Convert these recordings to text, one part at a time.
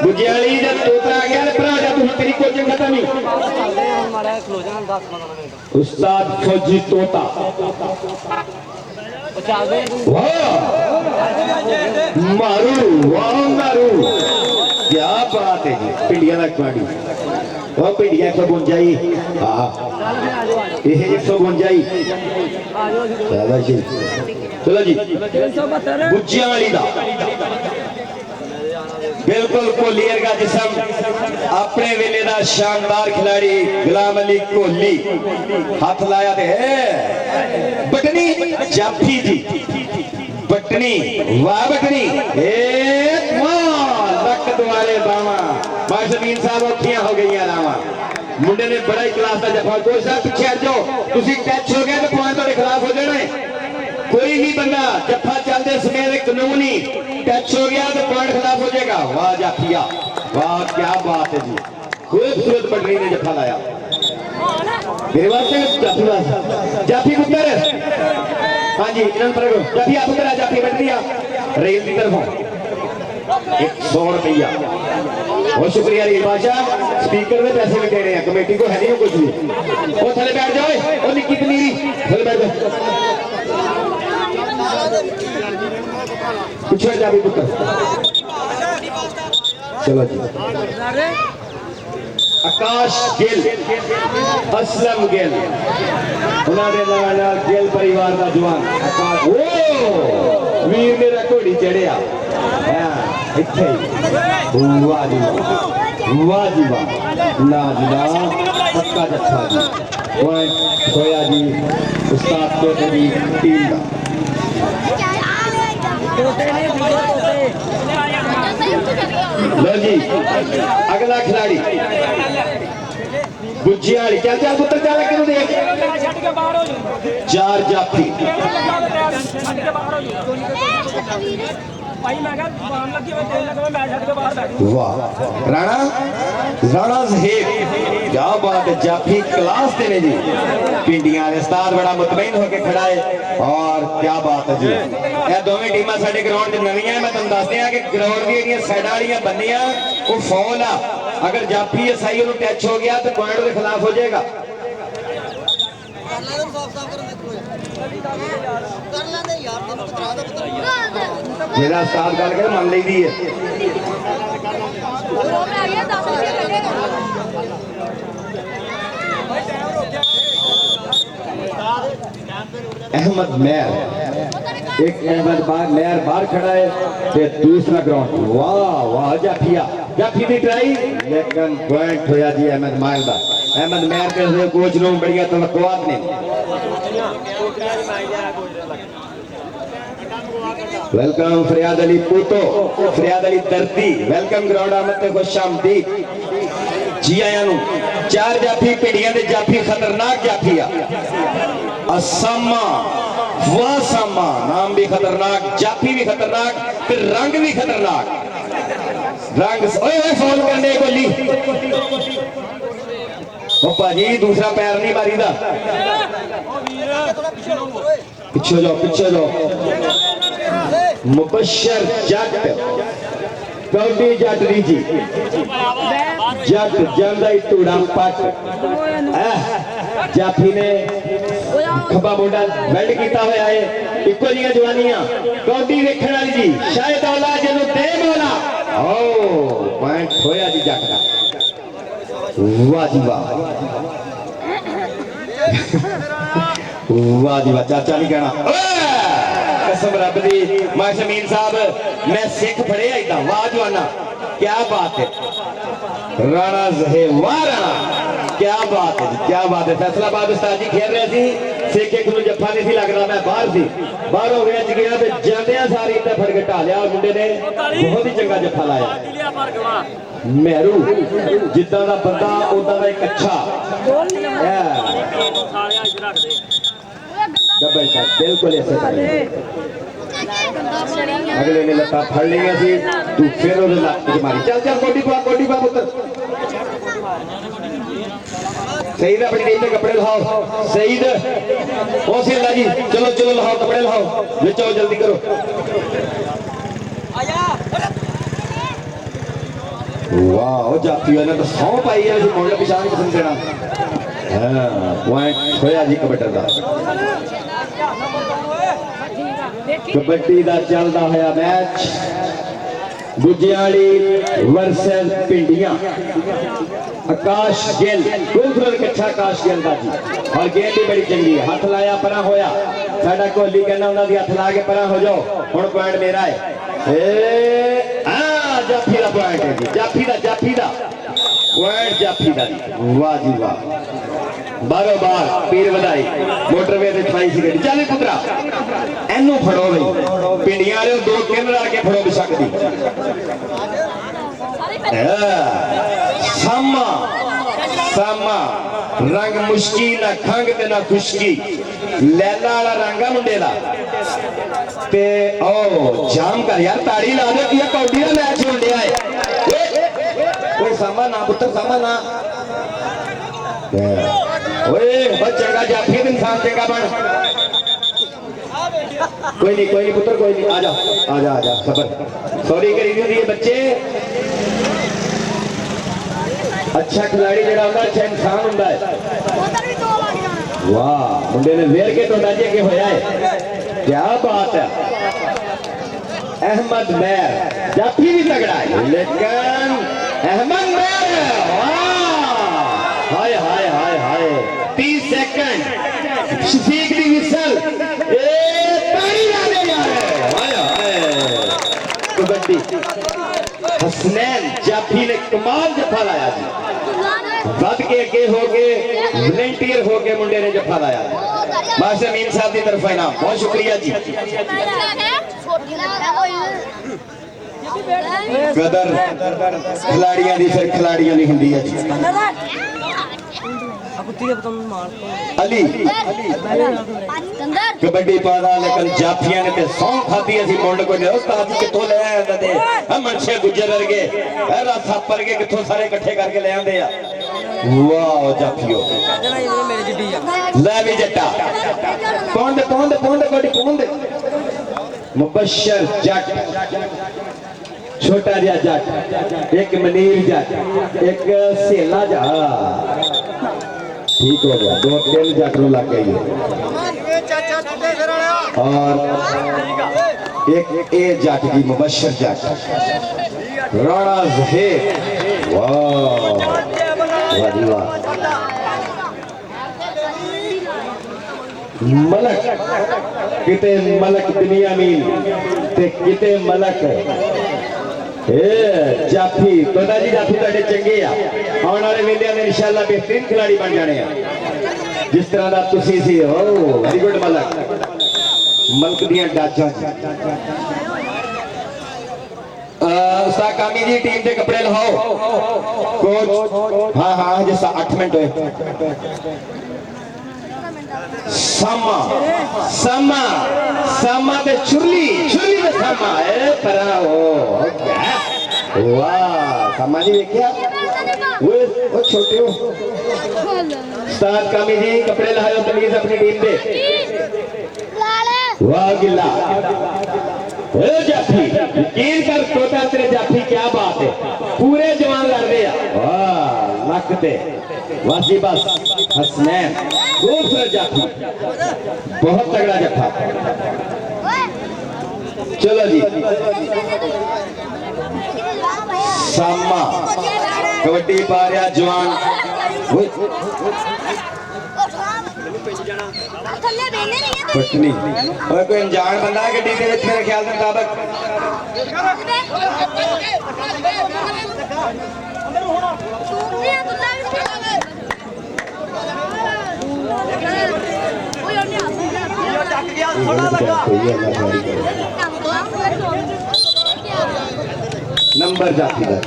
गुजियाली जब तोता आ गया भरा जा तू तेरी कोचिंग खत्म ही उस्ताद फौजी तोता मारू वाह मारू क्या बात है जी पिंडिया का कमाड़ी वह पिंडिया 152 हाँ ये 152 चलो जी गुजिया वाली दा बिल्कुल कोहली का जिसम अपने वेले का शानदार खिलाड़ी गुलाम अली कोहली हाथ लाया ते बटनी जाफी जी बटनी वाह बटनी लक दुआरे बावा बाशमीन साहब औखियां हो गई रावा मुंडे ने बड़ा ही क्लास का जफा कोच साहब पीछे हट जाओ तुम टच हो गए तो पॉइंट तुम्हारे खिलाफ हो जाना है कोई भी बंदा जफा चलते समय कानूनी टच हो गया तो पॉइंट खिलाफ हो जाएगा वाह जाफिया वाह क्या बात है जी खूबसूरत बटनी ने जफा लाया मेरे वास्ते जाफी पुत्र हाँ जी जाफी आप पुत्र जाफी बटनी रेल की तरफों 100 रुपया बहुत शुक्रिया रेल बादशाह स्पीकर में पैसे भी दे रहे हैं कमेटी को है नहीं कुछ भी वो थले बैठ जाओ और निक्की पनीरी थले बैठ जाओ पीछे जाओ पुत्र चलो जी आकाश गिल असलम गिल उन्होंने गिल परिवार का जवान वीर मेरा घोड़ी चढ़िया इत्थे वाह जी वाह जी वाह ना जी ना पक्का जत्था जी होया जी उस्ताद तो जी टीम का लो जी अगला खिलाड़ी गुजियाली क्या चार पुत्र चार किलो दे 4 जाफी वाह राणा राणा ज़हीर क्या बात है जाफी क्लास देने जी पिंडिया उस्ताद बड़ा मुतमईन होकर खड़ा है और क्या बात है जी ये दोवें टीमां साडे ग्राउंड च नवीं मैं तुहानूं दस दियां कि ग्राउंड दी जेहड़ियां साइडां वालियां बन्नियां वो फौल आ अगर जाफी ईसाई उन्होंने टच हो गया तो पॉइंट के खिलाफ हो जाएगा मेरा उस्ताद गल कर मन ली है अहमद मेहर एक अहमद मेहर बाहर खड़ा है फिर दूसरा ग्राउंड वाह वाह जाफिया जाफी की ट्राई लेकिन पॉइंट होया जी अहमद मेहर का अहमद मेहर के कोच नो बढ़िया तवक्कुआत ने वेलकम फरियाद अली पूतो फरियाद अली दर्दी वेलकम ग्राउंड आमद ते खुश आमदीद जी आया नु 4 जाफी पिंडियां दे जाफी खतरनाक जाफी आ असामा वासामा नाम भी खतरनाक जाफी भी खतरनाक फिर रंग भी खतरनाक रंग ओए ओए फॉल करने गोली ओ भाजी दूसरा पैर नहीं मारीदा पीछे जाओ मुबशर जट कौडी जट दी जी जट जंदा टूड़ा पट जाफी ने खब्बा मुंडा वेल्ड किया हुआ है इको जी जवानियां कौडी वेखण वाली जी शायद औला जिन्हों दे मौला ओ पॉइंट होया जी जट का वाह जी वाह वाह जी वाह चाचा नहीं कहना कसम रब दी माशमीन साहब मैं सिख फड़े इदा वाह जवाना क्या बात है राणा ज़हीर वाह राणा क्या बात है जी क्या बात है फैसलाबाद उस्ताद जी खेल रहे थे सिख एक जफा नहीं लगता मैं बाहर सी बाहरों वेच गया तो जांदियां सारी इतना फड़ के ढालिया मुंडे ने बहुत ही चंगा जफा लाया मेहरू जिदा का बंदा उदा का एक अच्छा डबल टच बिल्कुल ऐसे अगले ने लत्ता फड़ लिया सी तू फिर वो लत्त मारी चल चल कोडी पा पुत्र सईद अपनी टीम के कपड़े लाओ। सईद ओ सिल्ला जी चलो चलो लाओ कपड़े लाओ, बिचो जल्दी करो। वाह जाफी ने तो सौ पाई है, मुंडे पिछाण पसंद देना। हाँ पॉइंट होया जी कबड्डी का। कबड्डी का चलता होया मैच गुजियाली वर्सेस पिंडियां। आकाश गेल गोलथ्रोर कच्छा आकाश गेल का जी, और गेंद भी बड़ी चंगी है। हाथ लाया परा होया, साडा कोहली कहना उन्होंने हाथ ला के परा हो जाओ। हुण पॉइंट मेरा है। जाफी का पॉइंट है जी, जाफी का पॉइंट जाफी का। वाह जी वाह, बारों बार पीर बधाई। मोटरवे ते खाई सी गड्डी। चल पुत्रा एनू फड़ो बई, पिंडियां वाले दो तीन रल के फड़ो बेशक दी। सामा सामा रंग मुश्की ना खंग ते ना खुशकी, लैला वाला रंगा मुंडे दा ते ओ जाम कर यार, ताड़ी ला दे कि कौडी दा मैच होण दिया है। कोई सामा ना पुत्र सामा ना ओए बहुत चंगा जाफी इंसान चंगा बन। कोई नहीं पुत्र कोई नहीं, आजा आजा आजा सबर। सॉरी करी दी बच्चे। अच्छा खिलाड़ी जरा होता अच्छा इंसान होता है। वाह मुंडे ने वेर के तो अंदाजे के होया है, क्या बात है। अहमद मैर जाफी भी तगड़ा है, लेकिन अहमद मैर हाय हाय हाय हाय 30 सेकंड शफीक दी विसल ताड़ी ला दे यार। हाय हाय कबड्डी हसनैन जाफी ने कमाल जफा लाया जी, बद के अगे हो गए वॉलंटियर हो गए मुंडे ने जफा लाया। मास्टर अमीन साहब की तरफ इनाम, बहुत शुक्रिया जी। कदर खिलाड़ियों की फिर खिलाड़ियों की होंगी है जी। अली कबड्डी पादा, लेकिन जाफिया ने ते सौ खाधी असी मुंड को उस्ताद जी कित्थों ले आए ते मनशे गुजर वर्गे रथ वर्गे कित्थों सारे इकट्ठे करके ले आंदे आ। वाह जाफियो ले भी जट्टा पौंद पौंद पौंद कोडी पौंद। मुबशर जट छोटा जिहा जट, एक मनीर जट, एक सेला जा, ठीक हो गया। दो तीन जट नूं लग गई और एक ए जट की मुबशर जट राणा ज़हीर। वाह वाह जी वाह। मलक किते मलक बिनियामीन ते किते मलक जाफी। पता जी जाफी तुहाडे चंगे आ, आने वाले वेलियां में इंशाअल्लाह बेहतरीन खिलाड़ी बन जाने आ जिस तरह का तुसी सी। ओ वेरी गुड मलक, मलक दियां डाचां। उस्ताद कामी जी टीम के कपड़े लाओ कोच। हाँ हाँ जैसा 8 मिनट हुए। सामा सामा सामा ते छुरली छुरली ते सामा ए परा हो क्या। वाह सामा जी देखिया वो छोटे हो। उस्ताद कामी जी कपड़े लाओ तमीज अपनी टीम पे। वाह गिल्ला जाफी यकीन कर तोता तेरे जाफी, क्या बात है, पूरे जवान लड़ रहे हैं। वाह लक ते वासी बस हसनैन दूसरा जाफी बहुत तगड़ा जफा। चलो जी सामा कबड्डी पा रहा जवान। पटनी और कोई अनजान बंदा गड्डी के विच मेरे ख्याल के मुताबिक नंबर जाती है।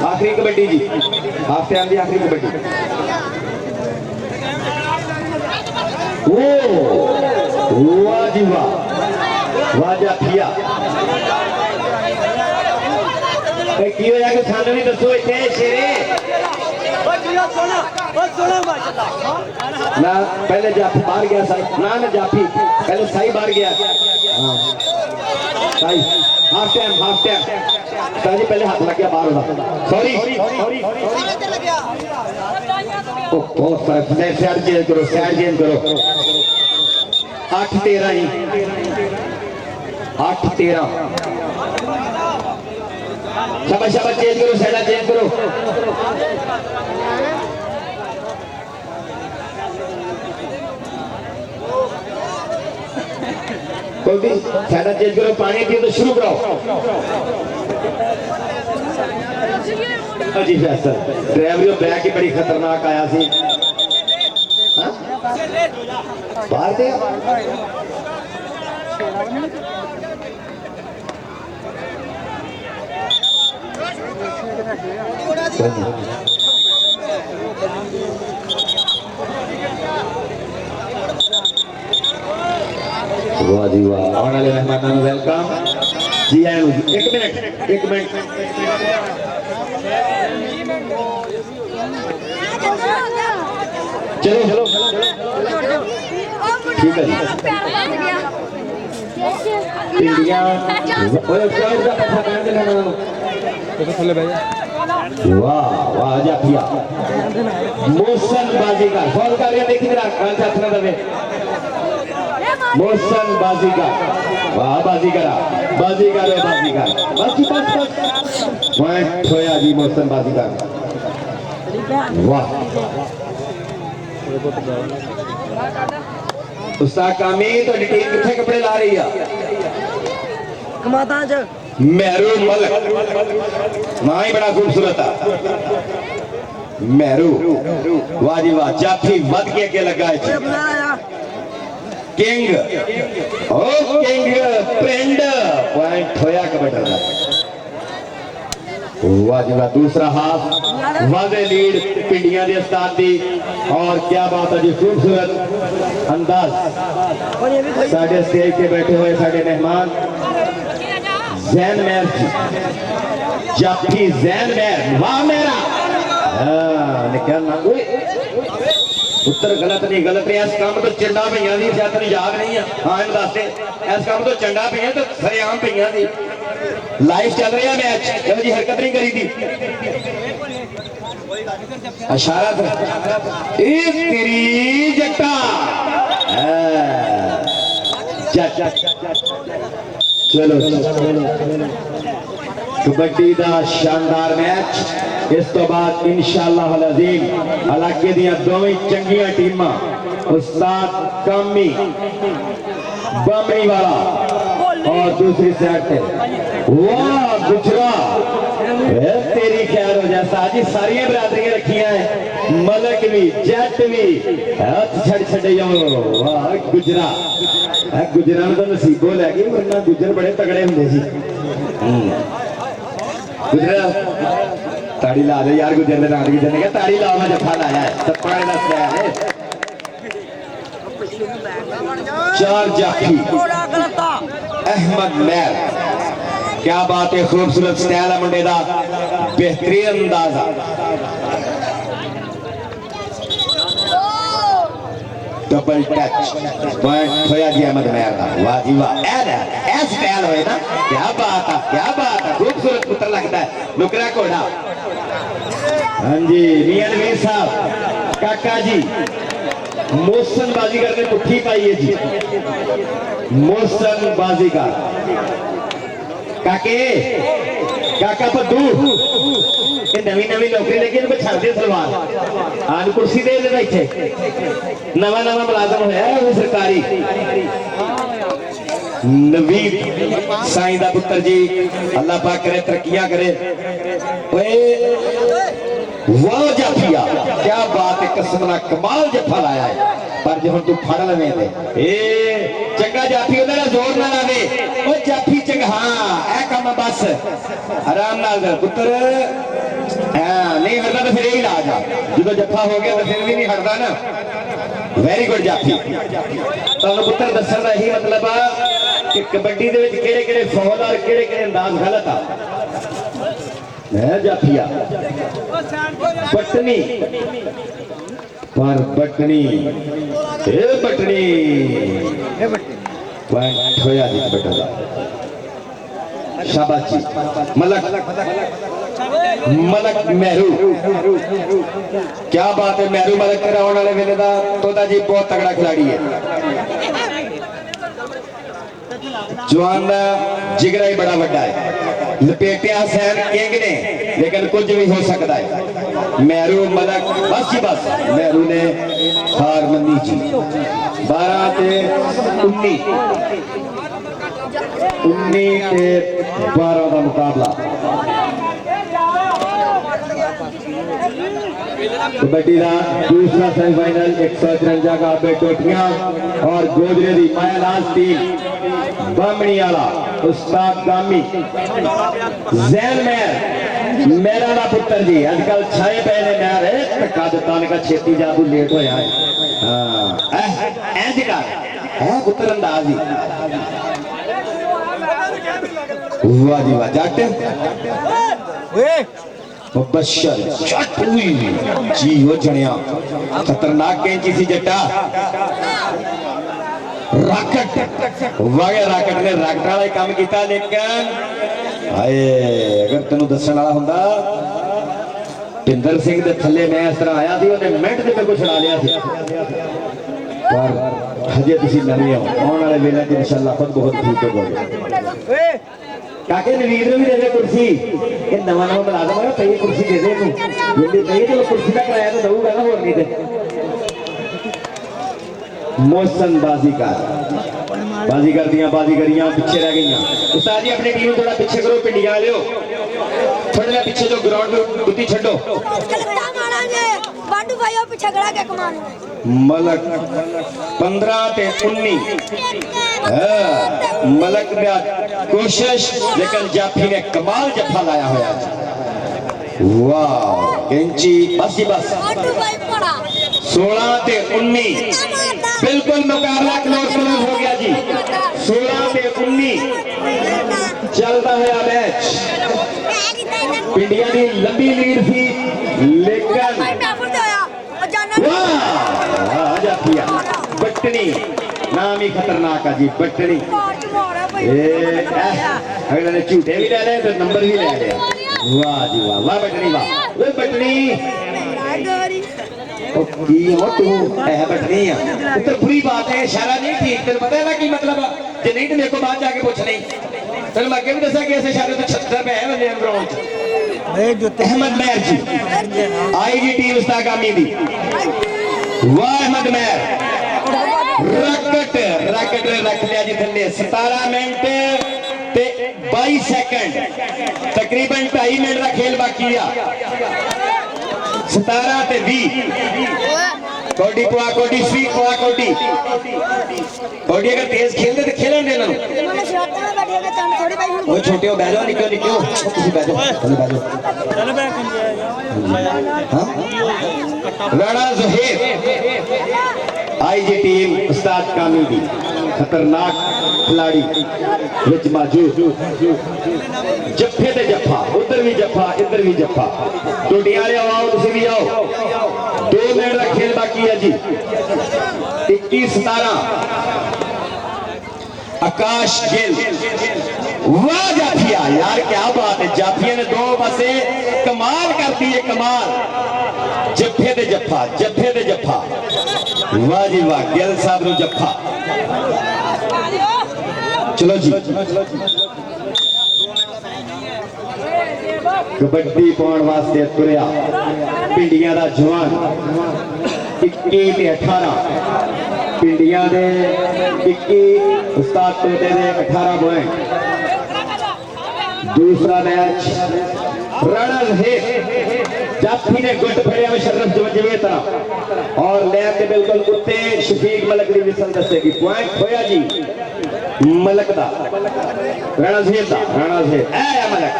आखिरी कबड्डी जी हाफ टाइम की आखिरी कबड्डी। वाह जी वाह वाह जाफिया की होया कि सानू भी दसो इतने शेरे ना पहले जाफी बाहर गया साई ना ना जाफी पहले साई बाहर गया साई हाफ टाइम साई पहले हाथ लग गया बाहर सॉरी बहुत साइड चेंज करो 8-13 ही 8-13 शाबाश चेंज करो साइडा चेंज करो कोई भी साइडा चेंज करो पानी दिए तो शुरू कराओ जी सर ड्राइवर बैग ही बड़ी खतरनाक आया सी बाहर दे वाह जी वाह आने वाले मेहमानों को वेलकम जी आए एक मिनट चलो ठीक है इंडिया वाह वाह जाफिया मोशन बाजीगर फॉल कर रहा देखिए जरा काल छात्र दबे मोशन बाजीगर वाह बाजीगर बस पॉइंट होया जी मोशन बाजीगर वाह उस्ताद कामी तो टीम किथे कपड़े ला रही है कमाता च मेहरू मलक ना ही बड़ा खूबसूरत है मेहरू वाह जी वाह जाफी वध के अगे लगा है किंग ओ किंग फ्रेंड पॉइंट होया कबड्डी का वाह जी वाह दूसरा हाफ वादे लीड पिंडिया के उस्ताद दी और क्या बात है जी खूबसूरत अंदाज साडे स्टेज पे बैठे हुए साडे मेहमान जैन मेहर जी जाफी जैन मेहर वाह मेरा निकल ना उत्तर गलत नहीं इस काम तो चंडा पईयां दी शायद तेन याद नहीं है हाँ इन दस दे इस काम तो चंडा पईयां तो सरेआम पईयां दी लाइव चल रहा मैच चलो जी हरकत नहीं करी थी इशारा तेरी जट्टा चलो कबड्डी का शानदार मैच इस तो बाद इंशाअल्लाह अज़ीम इलाके दी दोवें चंगियां टीमां उस्ताद कामी बमनी वाला और दूसरी साइड पे वाह गुजरा तेरी खैर हो जाए साजी सारी बरादरियां रखियां है मलक भी जट भी हाथ छड़ छड़े जाओ वाह गुजरा गुजरा तो नसीबो लैगी वरना गुजर बड़े तगड़े होंगे सी गुजरा ताड़ी ला दे यार गुजर ने रात गुजर ने कहा ताड़ी लाओ मैं जफा लाया है सप्पा ने दसया है 4 जाफी अहमद मेहर क्या बात है खूबसूरत स्टाइल है मुंडे दा बेहतरीन अंदाजा डबल टच पॉइंट होया जी अहमद मेहर दा वाह जी वाह ऐ स्टाइल होए ना क्या बात है खूबसूरत पुत्र लगता है नुकरा घोड़ा हाँ जी मियां नवीर साहब काका जी मोशन बाजीगर ने पुट्ठी पाई है जी मोशन बाजीगर काके काका पद्दू ये नवी नौकरी लेके इनको छड़ दे सलवार आज कुर्सी दे दे बैठे नवा मुलाजम होया वो सरकारी नवीद साईं दा पुत्र जी अल्लाह पाक करे तरक्कियां करे ओए वाह जाफिया क्या बात है कसम ना कमाल जफा लाया है पर जो तू फड़ लवे ते ए चंगा जाफी ओदा जोर ना लावे ओ जाफी चंगा हां ए काम बस आराम नाल पुत्र हां नहीं हटदा तो फिर यही ला जा जो जफा हो गया तो फिर भी नहीं हटदा ना वेरी गुड जाफी ਤੁਹਾਨੂੰ ਪੁੱਤਰ ਦੱਸਣ ਦਾ ਇਹੀ ਮਤਲਬ ਆ ਕਿ ਕਬੱਡੀ ਦੇ ਵਿੱਚ ਕਿਹੜੇ-ਕਿਹੜੇ ਫੌਲ ਔਰ ਕਿਹੜੇ-ਕਿਹੜੇ ਅੰਦਾਜ਼ ਗਲਤ ਆ है जाफिया बटनी पर बटनी बटनी पॉइंट होया जी बेटा शाबाश जी मलक मलक मेहरू क्या बात है मेहरू मलक कराने वाले वेले दा तोता जी बहुत तगड़ा खिलाड़ी है जवान का जिगरा ही बड़ा बड़ा है लपेटिया सैन किंग ने लेकिन कुछ भी हो सकता है मेहरू मलक बस जी बस मेहरू ने हार मनी जी 12 ते 19 ते 12 का मुकाबला कबड्डी का दूसरा सेमीफाइनल 153 का बेटोटियां और गोदरे की मायालाल टीम बामणी वाला उस्ताद गामी जैन मेर मेरा ना पुत्र जी आजकल छाए पे ने मेर धक्का दिता ने छेती जादू लेट होया है इंज कर है पुत्र अंदाज ही वाह जी वाह जट बशर जट हुई जी वो जनिया खतरनाक कैंची सी जट्टा राकेट वागे राकेट ने राकेट वाला काम किया लेकिन हाय अगर तेन दसन वाला हुंदा पिंदर सिंह दे थल्ले मैं इस तरह आया थी उन्हें मिनट से मेरे को छड़ा लिया थी पर हजे तुसी नवी हो आने वाले वेले च इंशाअल्लाह खुद बहुत ठीक होगे काके नवीर भी दे दे कुर्सी ये नवा नवा बना दो पई कुर्सी दे दे तू जल्दी पई तो कुर्सी का किराया तो दूंगा ना और नहीं दे मोहसन बाजीगर दियां बाजीगरियां पीछे रह गईयां उस्ताद जी अपनी टीम थोड़ा पीछे करो पिंडियां वालियो थोड़ा पीछे जो ग्राउंड में गुत्ती छड्डो बांडू भाईओ पीछे खड़ा के कमान मलक 15 ते 19 मलक ने कोशिश लेकिन जाफी ने कमाल जफा लाया होया वाह कैंची बस ही बस 16 ते 19 बिल्कुल मुकाबला क्लोज हो गया जी 16 ते 19 चलता है मैच इंडिया की लंबी लीड थी लेकिन जाफिया बटनी नाम ही खतरनाक है जी बटनी अगर ने झूठे भी ले रहे तो नंबर भी ले रहे वाह जी वाह वाह बटनी वाह वो बटनी की हो तू है बटनी है तो बुरी बात है इशारा नहीं ठीक तेरे पता है ना की मतलब जे नहीं तो मेरे को बात जाके पूछ नहीं तेरे मैं आगे भी दसा कि ऐसे इशारे तो 76 पे है वंदे ग्राउंड अहमद मेहर जी आईजी टीम उस्ताद गामी दी वाह अहमद मेहर रैकेट रख लिया जी थले 17 मिनट ते 22 सेकंड तकरीबन 2.5 मिनट का खेल बाकी है 17 ते 20 कोडी पुआ कोडी स्वी पुआ कोडी कोडी अगर तेज खेलते तो खेलन देना वो छोटे हो बैठ जाओ निकलो निकलो तुम बैठ जाओ बैठ जाओ चलो बैठ हां राणा ज़हीर आईजी टीम उस्ताद कामिल दी खतरनाक खिलाड़ी विच मौजूद जफ्फे ते जफ्फा उधर भी जफ्फा इधर भी जफ्फा टोटियां वाले आओ तुसी भी आओ 2 मिनट का खेल बाकी है जी 21-17 आकाश गिल वाह जाफिया यार क्या बात है जाफिया ने 2 बसे कमाल कर दी है कमाल जफ्फे ते जफ्फा वाह जी वाह गिल साहब नु जफ्फा चलो जी कबड्डी पाउण वास्ते तुरया पिंडियां दा जवान 21 ते 18 पिंडियां दे 21 उस्ताद तोते दे 18 पॉइंट दूसरा मैच राणा ज़हीर जाफी ने गुट फड़िया में शरफ जवे तरह और लैब के बिल्कुल उत्ते शफीक मलक की विसल दसेगी पॉइंट होया जी मलक दा राणा ज़हीर ए मलक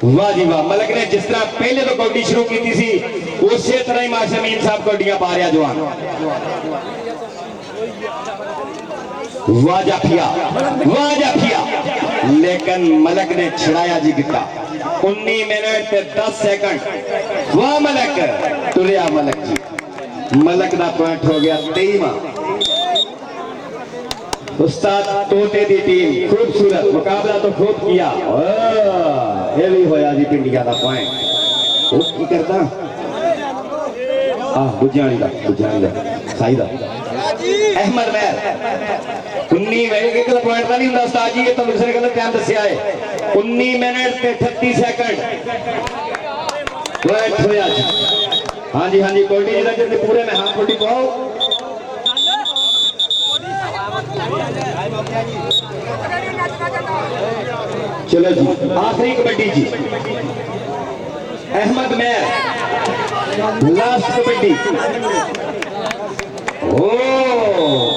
वाह जी वाह मलक ने जिस तरह पहले तो कबड्डी शुरू की थी उसी तरह ही मास्टर अमीन साहब कबड्डियां पा रहा जवान वाह जाफिया लेकिन मलक ने छिड़ाया जी गिट्टा 19 मिनट ते 10 सेकंड। वाह मलक, तुरिया मलक जी, मलक का पॉइंट हो गया 23वां। उस्ताद तोते की टीम खूबसूरत मुकाबला तो खूब किया। ये भी होया जी पिंडिया का पॉइंट। वो की करता बुझानी का साई दा अहमद महर 19 मिनट एक पॉइंट का नहीं होता उस्ताद जी, ये तो दूसरे गलत टाइम दसिया है। 19 मिनट ते 38 सेकंड पॉइंट होया जी। हाँ जी कोटी जी जितने पूरे में हाँ कोटी पाओ। चलो जी आखिरी कबड्डी जी, अहमद महर लास्ट कबड्डी। ओ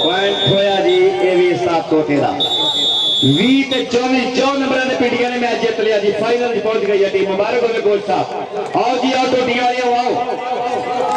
पॉइंट होया जी, ये भी सात तोते का 20 ते 24 नंबर ने पीटीए ने मैच जीत लिया जी। फाइनल पहुंच गई है टीम। मुबारक हो कोच साहब। आओ जी